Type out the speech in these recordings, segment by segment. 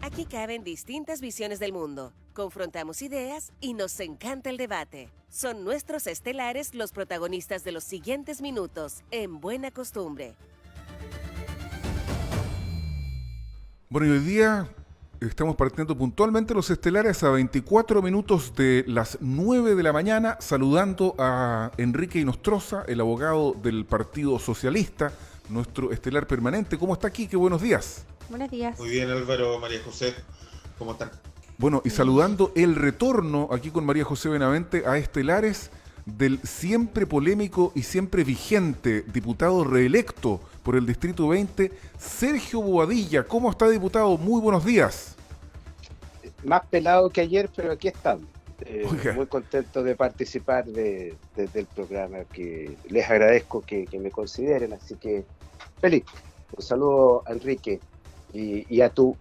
Aquí caben distintas visiones del mundo, confrontamos ideas y nos encanta el debate. Son nuestros estelares los protagonistas de los siguientes minutos en Buena Costumbre. Bueno, y hoy día estamos partiendo puntualmente los estelares a 24 minutos de las 9 de la mañana, saludando a Enrique Inostroza, el abogado del Partido Socialista, nuestro estelar permanente. ¿Cómo está, Quique? Buenos días. Buenos días. Muy bien, Álvaro, María José, ¿cómo están? Bueno, y saludando el retorno aquí con María José Benavente a estelares del siempre polémico y siempre vigente diputado reelecto por el Distrito 20, Sergio Bobadilla. ¿Cómo está, diputado? Muy buenos días. Más pelado que ayer, pero aquí estamos. Muy contento de participar del programa, que les agradezco que me consideren, así que feliz. Un saludo a Enrique y a tu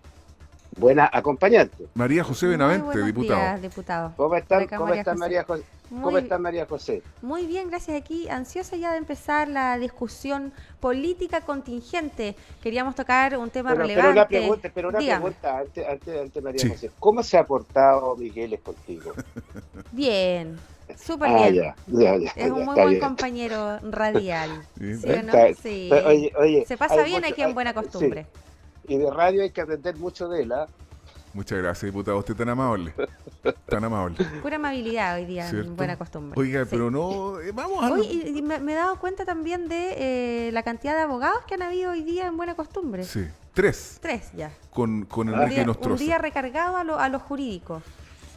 buena acompañante. María José Benavente, diputado. Días, diputado. ¿Cómo estás, María José? ¿Cómo está María José? Muy bien, gracias. Aquí ansiosa ya de empezar la discusión política contingente. Queríamos tocar un tema relevante. Pero una pregunta antes María José. ¿Cómo se ha portado Miguel contigo? Bien, súper bien. Ya, es un muy buen compañero radial. ¿Sí o no? Sí. Oye, se pasa bien aquí en Buena Costumbre. Sí. Y de radio hay que aprender mucho de él, ¿eh? Muchas gracias, diputado. Usted tan amable. Tan amable. Pura amabilidad hoy día, ¿cierto? En Buena Costumbre. Oiga, sí. pero no... vamos a... Hoy y me he dado cuenta también de la cantidad de abogados que han habido hoy día en Buena Costumbre. Sí, tres Ya. Con Enrique Inostroza. Un día recargado a lo jurídico.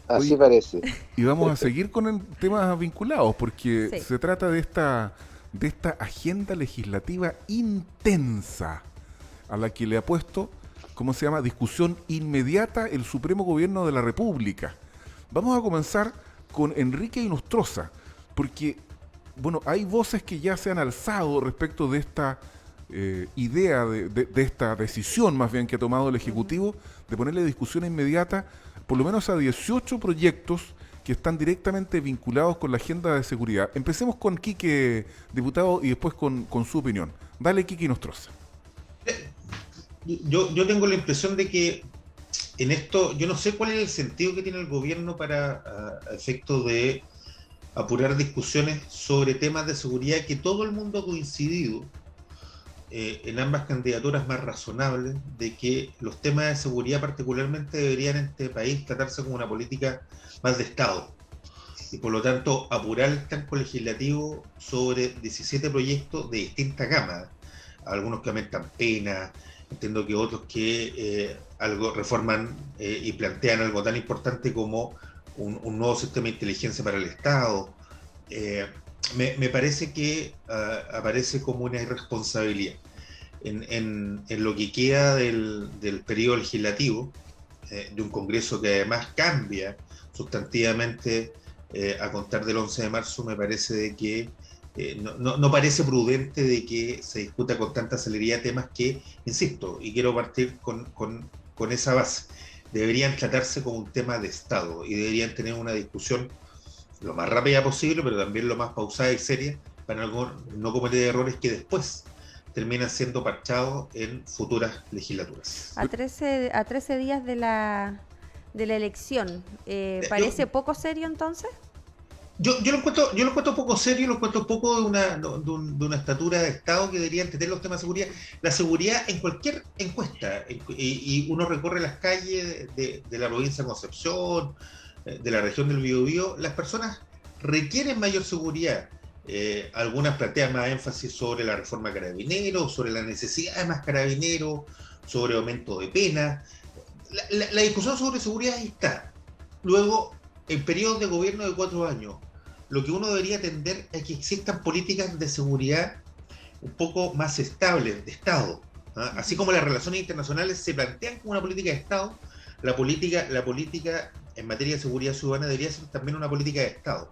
Así parece. Y vamos a seguir con temas vinculados, porque sí. Se trata de esta agenda legislativa intensa a la que le ha puesto, ¿cómo se llama?, discusión inmediata el Supremo Gobierno de la República. Vamos a comenzar con Enrique Inostroza, porque, bueno, hay voces que ya se han alzado respecto de esta idea, de esta decisión más bien que ha tomado el Ejecutivo, de ponerle discusión inmediata por lo menos a 18 proyectos que están directamente vinculados con la agenda de seguridad. Empecemos con Quique, diputado, y después con su opinión. Dale, Quique Inostroza. Yo tengo la impresión de que en esto, yo no sé cuál es el sentido que tiene el gobierno para a efecto de apurar discusiones sobre temas de seguridad que todo el mundo ha coincidido en ambas candidaturas más razonables, de que los temas de seguridad particularmente deberían en este país tratarse como una política más de Estado. Y por lo tanto, apurar el tanco legislativo sobre 17 proyectos de distintas gamas, algunos que aumentan penas, entiendo que otros que algo reforman y plantean algo tan importante como un nuevo sistema de inteligencia para el Estado. Me parece que aparece como una irresponsabilidad en lo que queda del periodo legislativo, de un Congreso que además cambia sustantivamente a contar del 11 de marzo. Me parece de que no parece prudente de que se discuta con tanta celeridad temas que, insisto, y quiero partir con esa base, deberían tratarse como un tema de Estado y deberían tener una discusión lo más rápida posible, pero también lo más pausada y seria, para no cometer errores que después terminan siendo parchados en futuras legislaturas. A 13 días de la elección, ¿parece poco serio entonces? Yo lo encuentro poco serio, lo encuentro poco de una estatura de Estado que debería entender los temas de seguridad. La seguridad en cualquier encuesta, y uno recorre las calles de la provincia de Concepción, de la región del Biobío, las personas requieren mayor seguridad. Algunas plantean más énfasis sobre la reforma carabineros, sobre la necesidad de más carabineros, sobre aumento de pena. La discusión sobre seguridad ahí está. Luego, en periodos de gobierno de 4 años, lo que uno debería atender es que existan políticas de seguridad un poco más estables, de Estado. Así como las relaciones internacionales se plantean como una política de Estado, la política en materia de seguridad ciudadana debería ser también una política de Estado.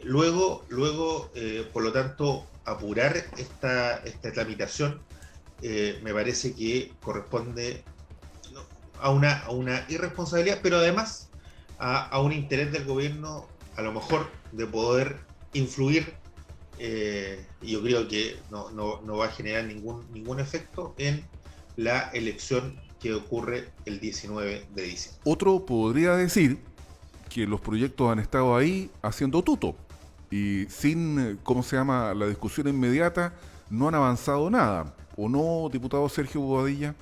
Luego, por lo tanto, apurar esta tramitación me parece que corresponde a una irresponsabilidad, pero además a un interés del gobierno, a lo mejor, de poder influir, y yo creo que no va a generar ningún efecto en la elección que ocurre el 19 de diciembre. Otro podría decir que los proyectos han estado ahí haciendo tuto y sin, ¿cómo se llama?, la discusión inmediata, no han avanzado nada. ¿O no, diputado Sergio Bobadilla?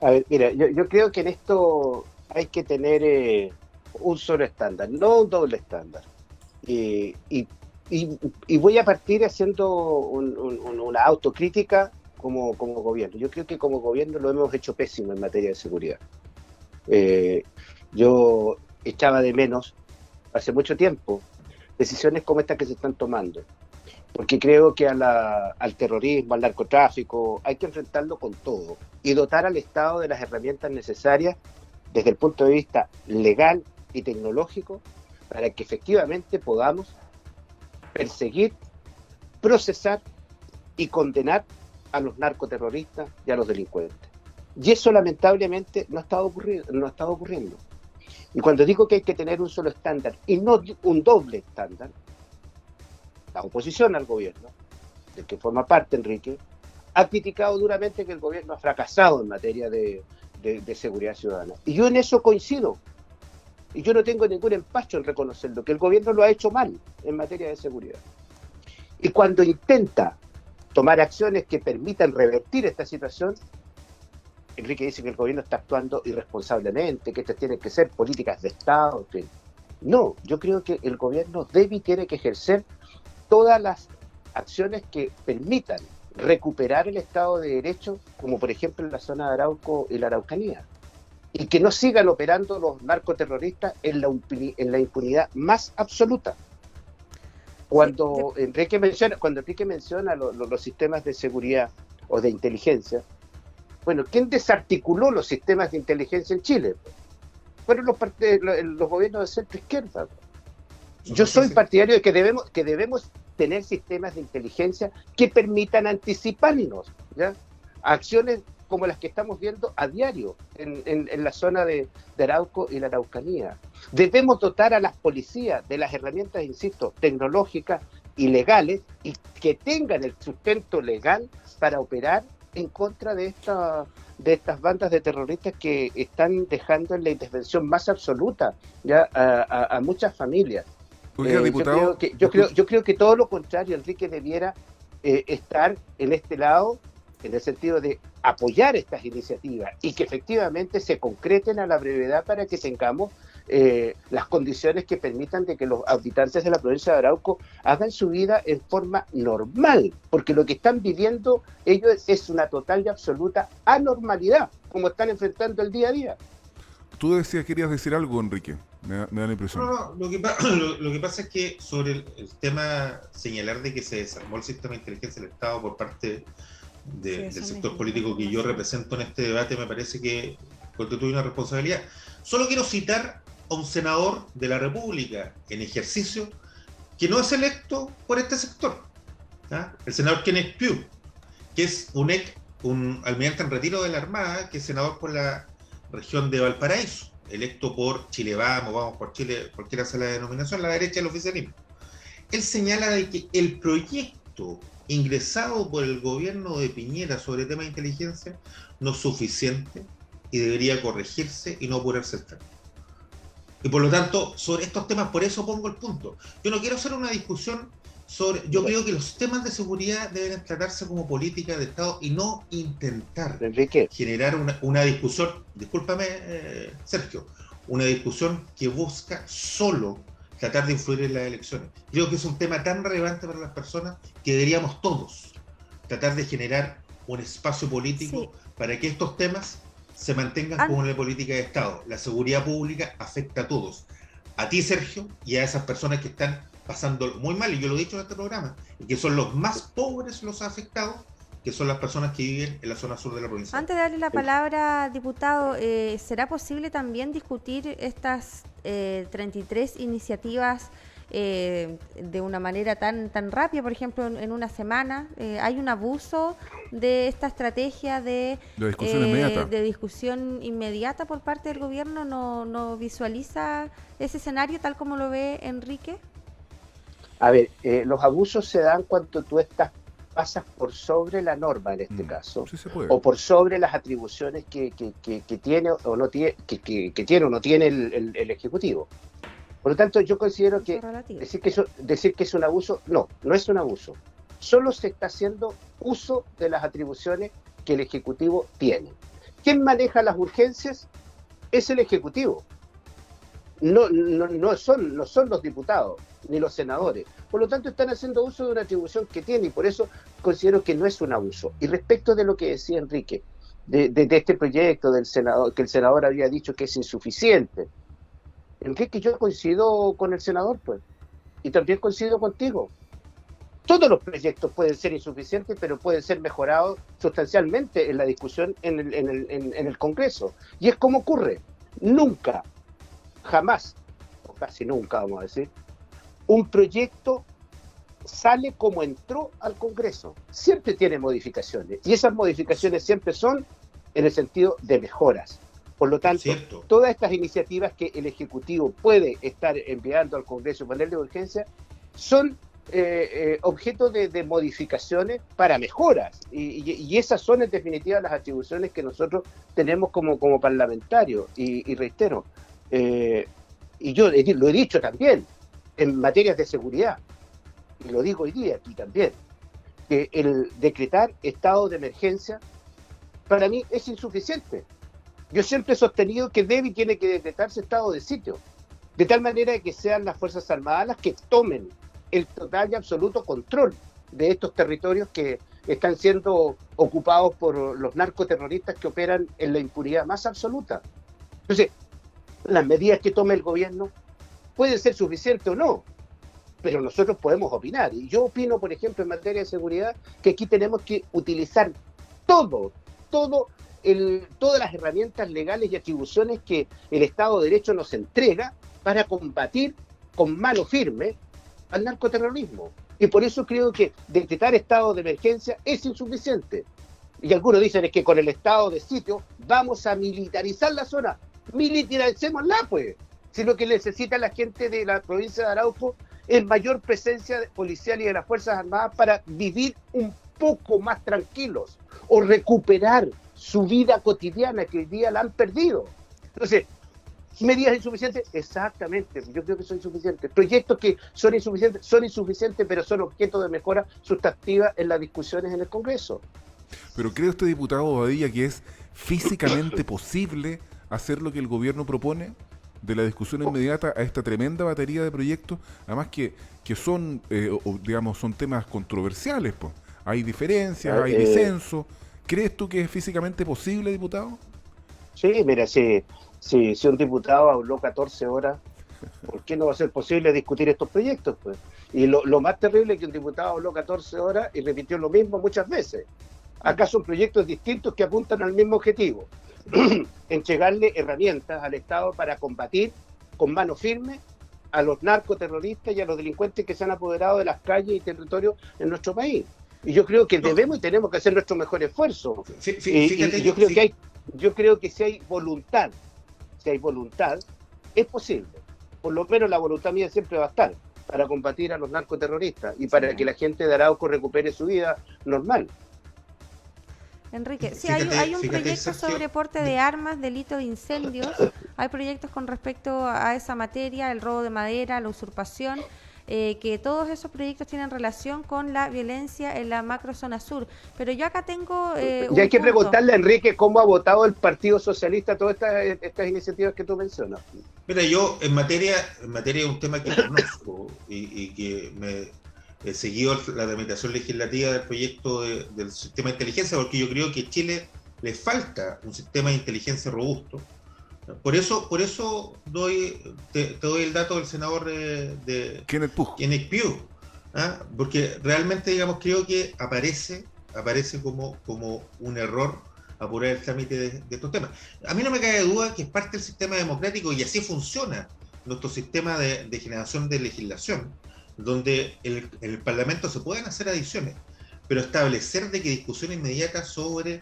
A ver, mira, yo creo que en esto hay que tener un solo estándar, no un doble estándar. Y voy a partir haciendo una autocrítica como gobierno. Yo creo que como gobierno lo hemos hecho pésimo en materia de seguridad. Yo echaba de menos hace mucho tiempo decisiones como estas que se están tomando, porque creo que al terrorismo, al narcotráfico, hay que enfrentarlo con todo y dotar al Estado de las herramientas necesarias desde el punto de vista legal y tecnológico para que efectivamente podamos perseguir, procesar y condenar a los narcoterroristas y a los delincuentes. Y eso lamentablemente no ha estado ocurriendo. Y cuando digo que hay que tener un solo estándar y no un doble estándar, la oposición al gobierno, del que forma parte Enrique, ha criticado duramente que el gobierno ha fracasado en materia de seguridad ciudadana. Y yo en eso coincido. Y yo no tengo ningún empacho en reconocerlo, que el gobierno lo ha hecho mal en materia de seguridad. Y cuando intenta tomar acciones que permitan revertir esta situación, Enrique dice que el gobierno está actuando irresponsablemente, que estas tienen que ser políticas de Estado. Que... No, yo creo que el gobierno debe y tiene que ejercer todas las acciones que permitan recuperar el Estado de Derecho, como por ejemplo en la zona de Arauco y la Araucanía, y que no sigan operando los narcoterroristas en la impunidad más absoluta. Cuando Enrique menciona los sistemas de seguridad o de inteligencia, bueno, ¿quién desarticuló los sistemas de inteligencia en Chile? Fueron los gobiernos de centro izquierda. Yo soy partidario de que debemos tener sistemas de inteligencia que permitan anticiparnos, ¿ya?, a acciones como las que estamos viendo a diario en la zona de Arauco y la Araucanía. Debemos dotar a las policías de las herramientas, insisto, tecnológicas y legales, y que tengan el sustento legal para operar en contra de estas bandas de terroristas que están dejando en la indefensión más absoluta ya a muchas familias. Oiga, diputado, yo creo que todo lo contrario, Enrique debiera estar en este lado, en el sentido de apoyar estas iniciativas y que efectivamente se concreten a la brevedad para que tengamos las condiciones que permitan de que los habitantes de la provincia de Arauco hagan su vida en forma normal, porque lo que están viviendo ellos es una total y absoluta anormalidad, como están enfrentando el día a día. Tú decías, querías decir algo, Enrique, me da la impresión. No, lo que pasa es que sobre el tema, señalar de que se desarmó el sistema de inteligencia del Estado por parte del sector político que yo represento en este debate, me parece que constituye una responsabilidad. Solo quiero citar a un senador de la República en ejercicio que no es electo por este sector, ¿tá? El senador Kenneth Pugh, que es un almirante en retiro de la Armada, que es senador por la región de Valparaíso, electo por Chile Vamos por Chile, cualquiera sea la denominación, la derecha del oficialismo. Él señala de que el proyecto ingresado por el gobierno de Piñera sobre temas de inteligencia no es suficiente y debería corregirse y no apurarse el trámite. Y por lo tanto, sobre estos temas, por eso pongo el punto. Yo no quiero hacer una discusión sobre... Yo creo que los temas de seguridad deben tratarse como política de Estado y no intentar generar una discusión, discúlpame, Sergio, una discusión que busca solo tratar de influir en las elecciones. Creo que es un tema tan relevante para las personas que deberíamos todos tratar de generar un espacio político para que estos temas se mantengan como una política de Estado. La seguridad pública afecta a todos. A ti, Sergio, y a esas personas que están pasando muy mal, y yo lo he dicho en este programa, y que son los más pobres los afectados, que son las personas que viven en la zona sur de la provincia. Antes de darle la palabra, diputado, ¿será posible también discutir estas 33 iniciativas de una manera tan rápida? Por ejemplo, en una semana, ¿hay un abuso de esta estrategia de discusión inmediata por parte del gobierno? ¿No visualiza ese escenario tal como lo ve Enrique? A ver, los abusos se dan cuando tú estás pasas por sobre la norma en este caso, Sí se puede. o por sobre las atribuciones que tiene o no tiene, que tiene o no tiene el Ejecutivo. Por lo tanto, yo considero que decir que es un abuso, no es un abuso. Solo se está haciendo uso de las atribuciones que el Ejecutivo tiene. ¿Quién maneja las urgencias? Es el Ejecutivo. No son los diputados ni los senadores. Por lo tanto, están haciendo uso de una atribución que tiene y por eso considero que no es un abuso. Y respecto de lo que decía Enrique, de este proyecto del senador, que el senador había dicho que es insuficiente. Enrique, yo coincido con el senador, pues, y también coincido contigo. Todos los proyectos pueden ser insuficientes, pero pueden ser mejorados sustancialmente en la discusión en el Congreso. Y es como ocurre. Nunca, jamás, o casi nunca, vamos a decir, un proyecto sale como entró al Congreso. Siempre tiene modificaciones. Y esas modificaciones siempre son en el sentido de mejoras. Por lo tanto, todas estas iniciativas que el Ejecutivo puede estar enviando al Congreso y ponerle urgencia son objeto de modificaciones para mejoras. Y esas son en definitiva las atribuciones que nosotros tenemos como parlamentarios. Y reitero, y yo lo he dicho también, en materias de seguridad, y lo digo hoy día aquí también, que el decretar estado de emergencia para mí es insuficiente. Yo siempre he sostenido que debe y tiene que decretarse estado de sitio, de tal manera que sean las Fuerzas Armadas las que tomen el total y absoluto control de estos territorios que están siendo ocupados por los narcoterroristas que operan en la impunidad más absoluta. Entonces, las medidas que tome el gobierno pueden ser suficientes o no, pero nosotros podemos opinar. Y yo opino, por ejemplo, en materia de seguridad, que aquí tenemos que utilizar todas las herramientas legales y atribuciones que el Estado de Derecho nos entrega para combatir con mano firme al narcoterrorismo. Y por eso creo que decretar estado de emergencia es insuficiente. Y algunos dicen es que con el estado de sitio vamos a militarizar la zona. Militaricémosla, pues. Si lo que necesita la gente de la provincia de Arauco es mayor presencia policial y de las Fuerzas Armadas para vivir un poco más tranquilos o recuperar su vida cotidiana que hoy día la han perdido. Entonces, ¿medidas insuficientes? Exactamente, yo creo que son insuficientes. Proyectos que son insuficientes, pero son objeto de mejora sustantiva en las discusiones en el Congreso. Pero ¿cree usted, diputado Bobadilla, que es físicamente posible hacer lo que el gobierno propone? De la discusión inmediata a esta tremenda batería de proyectos, además que son, digamos, son temas controversiales, pues. Hay diferencias, hay disenso. ¿Crees tú que es físicamente posible, diputado? Sí, mira, si un diputado habló 14 horas, ¿por qué no va a ser posible discutir estos proyectos, pues? Y lo más terrible es que un diputado habló 14 horas y repitió lo mismo muchas veces. Acá son proyectos distintos que apuntan al mismo objetivo. Entregarle herramientas al Estado para combatir con mano firme a los narcoterroristas y a los delincuentes que se han apoderado de las calles y territorios en nuestro país. Y yo creo que debemos y tenemos que hacer nuestro mejor esfuerzo. Fíjate, yo creo que si hay voluntad, es posible. Por lo menos la voluntad mía siempre va a estar para combatir a los narcoterroristas y para que la gente de Arauco recupere su vida normal. Enrique, sí, hay un proyecto sobre porte de armas, delito de incendios, hay proyectos con respecto a esa materia, el robo de madera, la usurpación, que todos esos proyectos tienen relación con la violencia en la macrozona sur. Pero yo acá tengo y hay que preguntarle a Enrique cómo ha votado el Partido Socialista todas estas iniciativas que tú mencionas. Mira, yo en materia de un tema que conozco y que me he seguido la tramitación legislativa del proyecto del sistema de inteligencia, porque yo creo que a Chile le falta un sistema de inteligencia robusto. Por eso te doy el dato del senador de Kenneth Pugh, ¿ah? Porque realmente, digamos, creo que aparece como un error apurar el trámite de estos temas. A mí no me cabe duda que es parte del sistema democrático y así funciona nuestro sistema de generación de legislación, donde en el Parlamento se pueden hacer adiciones, pero establecer de que discusión inmediata sobre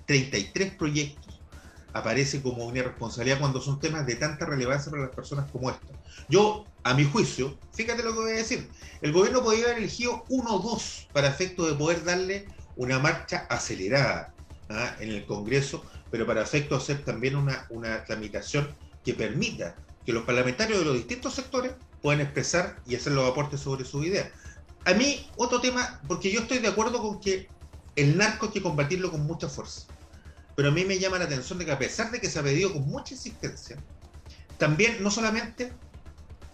33 proyectos aparece como una irresponsabilidad cuando son temas de tanta relevancia para las personas como esta. Yo, a mi juicio, fíjate lo que voy a decir, el gobierno podría haber elegido 1 o 2 para efecto de poder darle una marcha acelerada en el Congreso, pero para efecto de hacer también una tramitación que permita que los parlamentarios de los distintos sectores puedan expresar y hacer los aportes sobre sus ideas. A mí, otro tema, porque yo estoy de acuerdo con que el narco hay que combatirlo con mucha fuerza, pero a mí me llama la atención de que a pesar de que se ha pedido con mucha insistencia, también no solamente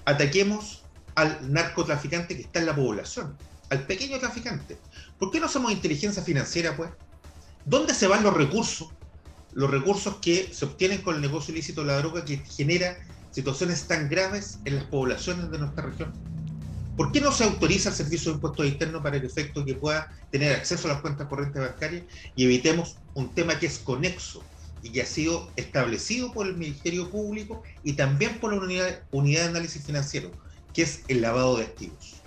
ataquemos al narcotraficante que está en la población, al pequeño traficante. ¿Por qué no hacemos inteligencia financiera, pues? ¿Dónde se van los recursos? Los recursos que se obtienen con el negocio ilícito de la droga, que genera situaciones tan graves en las poblaciones de nuestra región. ¿Por qué no se autoriza el Servicio de Impuestos Internos para el efecto que pueda tener acceso a las cuentas corrientes bancarias y evitemos un tema que es conexo y que ha sido establecido por el Ministerio Público y también por la unidad de análisis financiero, que es el lavado de activos?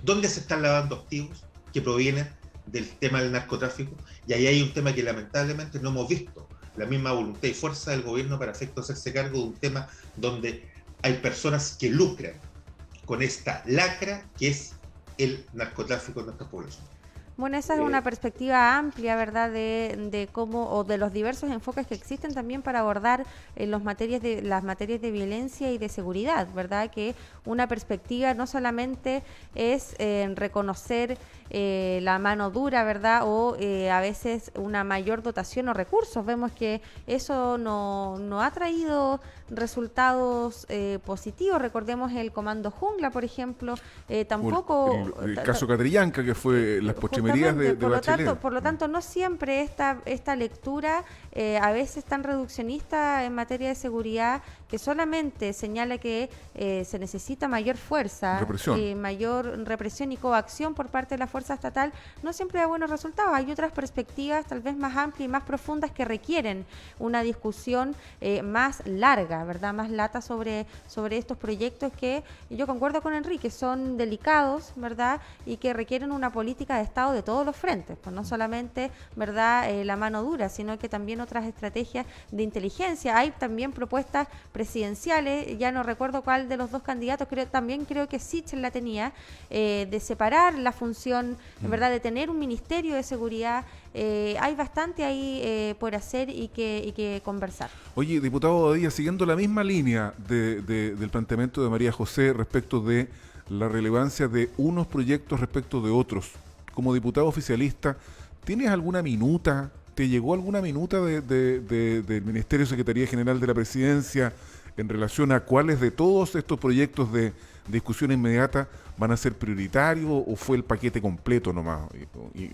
¿Dónde se están lavando activos que provienen del tema del narcotráfico? Y ahí hay un tema que lamentablemente no hemos visto la misma voluntad y fuerza del gobierno para efecto de hacerse cargo de un tema donde hay personas que lucran con esta lacra que es el narcotráfico en nuestra población. Bueno, esa es una perspectiva amplia, ¿verdad?, de cómo, o de los diversos enfoques que existen también para abordar las materias de violencia y de seguridad, ¿verdad? Que una perspectiva no solamente es reconocer la mano dura, ¿verdad?, o a veces una mayor dotación o recursos. Vemos que eso no ha traído resultados positivos. Recordemos el Comando Jungla, por ejemplo, tampoco... El caso Catrillanca, que fue las postrimerías de Bachelet. Por lo tanto, no siempre esta lectura, a veces tan reduccionista en materia de seguridad, que solamente señala que se necesita mayor fuerza, mayor represión y coacción por parte de la fuerza estatal, no siempre da buenos resultados. Hay otras perspectivas tal vez más amplias y más profundas que requieren una discusión más larga, ¿verdad?, más lata sobre estos proyectos que yo concuerdo con Enrique, son delicados, ¿verdad?, y que requieren una política de Estado de todos los frentes, pues no solamente, ¿verdad?, la mano dura, sino que también otras estrategias de inteligencia. Hay también propuestas presidenciales, ya no recuerdo cuál de los dos candidatos, creo que Sichel la tenía, de separar la función, ¿verdad?, de tener un ministerio de seguridad. Hay bastante ahí por hacer y que conversar. Oye, diputado Bobadilla, siguiendo la misma línea del planteamiento de María José respecto de la relevancia de unos proyectos respecto de otros, como diputado oficialista, ¿tienes alguna minuta? ¿Te llegó alguna minuta del Ministerio de Secretaría General de la Presidencia en relación a cuáles de todos estos proyectos de discusión inmediata van a ser prioritarios, o fue el paquete completo nomás?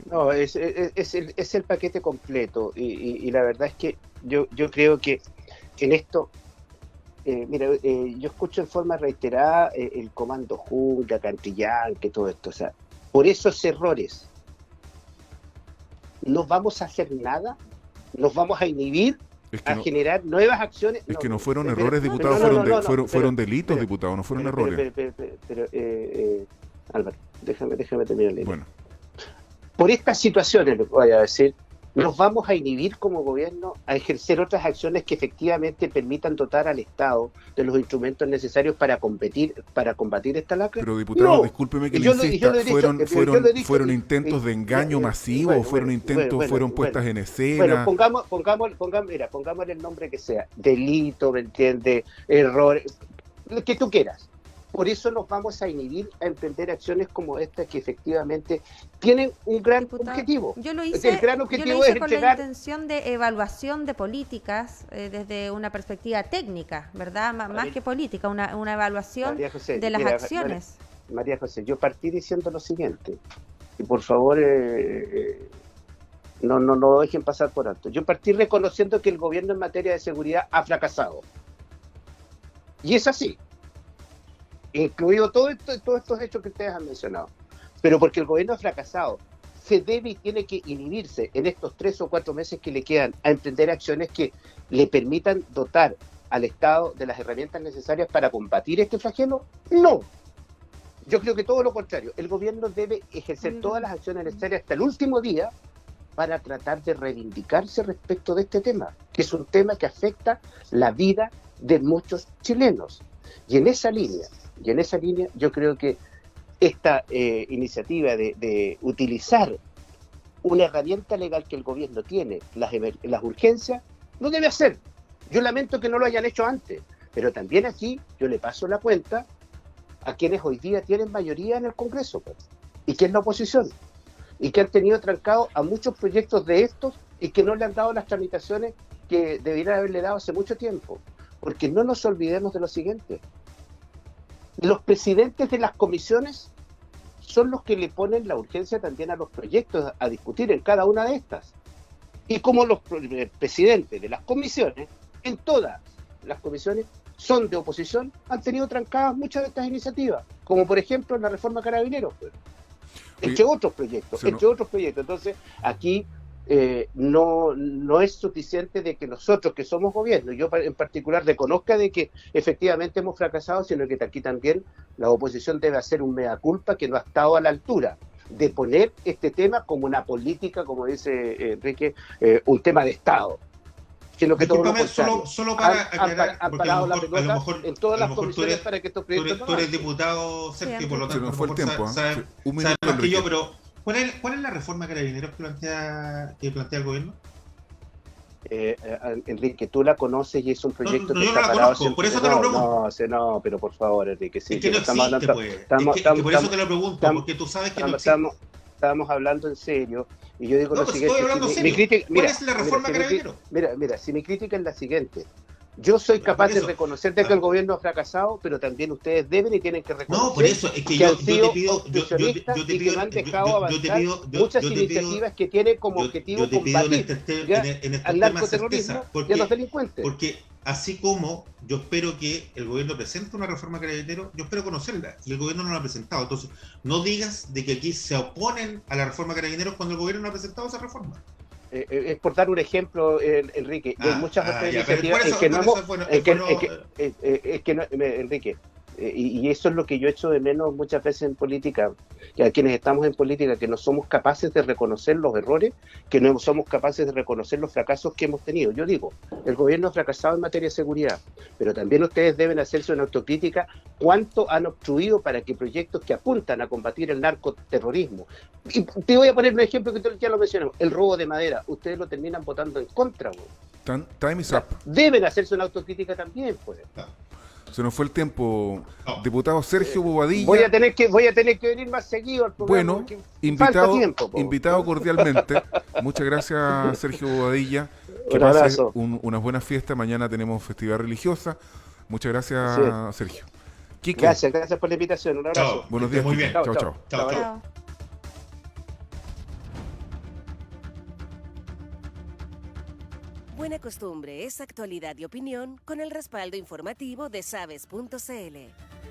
No, es el paquete completo, y la verdad es que yo creo que en esto, yo escucho en forma reiterada el Comando Jungla, Cantillán, que todo esto, o sea, por esos errores no vamos a hacer nada, nos vamos a inhibir a generar nuevas acciones. Es que no fueron errores, diputado, fueron delitos, diputado, no fueron errores. Pero Álvaro, déjame terminar. Bueno. Por estas situaciones, lo voy a decir, nos vamos a inhibir como gobierno a ejercer otras acciones que efectivamente permitan dotar al Estado de los instrumentos necesarios para combatir esta lacra. Pero, diputado, discúlpeme que le insista, fueron intentos de engaño masivo, fueron puestas en escena. Bueno, pongámosle el nombre que sea, delito, ¿me entiendes? Errores, lo que tú quieras. Por eso nos vamos a inhibir a emprender acciones como esta, que efectivamente tienen un gran objetivo. Yo lo hice, con la intención de evaluación de políticas desde una perspectiva técnica, ¿verdad? Más que política, una evaluación de las acciones. María José, yo partí diciendo lo siguiente, y por favor no lo dejen pasar por alto. Yo partí reconociendo que el gobierno en materia de seguridad ha fracasado. Y es así. Incluido todos estos hechos que ustedes han mencionado. Pero porque el gobierno ha fracasado, se debe y tiene que inhibirse en estos 3 o 4 meses que le quedan a emprender acciones que le permitan dotar al Estado de las herramientas necesarias para combatir este flagelo. No. Yo creo que todo lo contrario. El gobierno debe ejercer todas las acciones necesarias hasta el último día para tratar de reivindicarse respecto de este tema, que es un tema que afecta la vida de muchos chilenos. Y en esa línea yo creo que esta iniciativa de utilizar una herramienta legal que el gobierno tiene, las urgencias, lo debe hacer. Yo lamento que no lo hayan hecho antes, pero también aquí yo le paso la cuenta a quienes hoy día tienen mayoría en el Congreso, pues, y que es la oposición, y que han tenido trancados a muchos proyectos de estos y que no le han dado las tramitaciones que debieran haberle dado hace mucho tiempo. Porque no nos olvidemos de lo siguiente: los presidentes de las comisiones son los que le ponen la urgencia también a los proyectos a discutir en cada una de estas. Y como los presidentes de las comisiones, en todas las comisiones, son de oposición, han tenido trancadas muchas de estas iniciativas, como por ejemplo la reforma Carabineros, pues, entre otros proyectos. Entonces, aquí no es suficiente de que nosotros, que somos gobierno, yo en particular reconozca de que efectivamente hemos fracasado, sino que aquí también la oposición debe hacer un mea culpa que no ha estado a la altura de poner este tema como una política, como dice Enrique, un tema de Estado. Sino que solo para aclarar, han parado la pelota en todas las comisiones para que estos proyectos tú eres diputado, Sergio, por lo tanto, no fue el tiempo, sabes más que yo, pero ¿cuál es la reforma Carabineros que plantea el gobierno? Enrique, tú la conoces y es un proyecto que yo está no la parado. conozco, por eso te lo pregunto. No, pero por favor, Enrique, sí. Es que no estamos existe, hablando, pues. Por eso te lo pregunto, porque tú sabes que no existe. Estamos hablando en serio, y yo digo lo siguiente. Estoy hablando serio. ¿Cuál es la reforma Carabineros? Mira, si mi crítica es la siguiente: yo soy capaz de reconocer de que el gobierno ha fracasado, pero también ustedes deben y tienen que reconocer por eso, es que han sido obstruccionistas y que no han dejado avanzar muchas iniciativas que tienen como objetivo combatir al narcoterrorismo y a los delincuentes. Porque así como yo espero que el gobierno presente una reforma Carabineros, yo espero conocerla, y el gobierno no la ha presentado. Entonces, no digas de que aquí se oponen a la reforma Carabineros cuando el gobierno no ha presentado esa reforma. Es por dar un ejemplo, Enrique, hay muchas otras iniciativas en que no hemos... Enrique, y eso es lo que yo echo de menos muchas veces en política, que a quienes estamos en política, que no somos capaces de reconocer los errores, que no somos capaces de reconocer los fracasos que hemos tenido. Yo digo, el gobierno ha fracasado en materia de seguridad, pero también ustedes deben hacerse una autocrítica: cuánto han obstruido para que proyectos que apuntan a combatir el narcoterrorismo, y te voy a poner un ejemplo que ya lo mencionamos, el robo de madera, ustedes lo terminan votando en contra. Time is up. Deben hacerse una autocrítica también, pues. Se nos fue el tiempo. Diputado Sergio Bobadilla. Voy a tener que venir más seguido al programa. Bueno, invitado cordialmente. Muchas gracias, Sergio Bobadilla. Que pases unas buenas fiestas. Mañana tenemos festividad religiosa. Muchas gracias, Sergio. Quique. Gracias por la invitación. Un abrazo. Chao. Buenos días. Muy bien. Chao. Buena Costumbre es actualidad y opinión con el respaldo informativo de sabes.cl.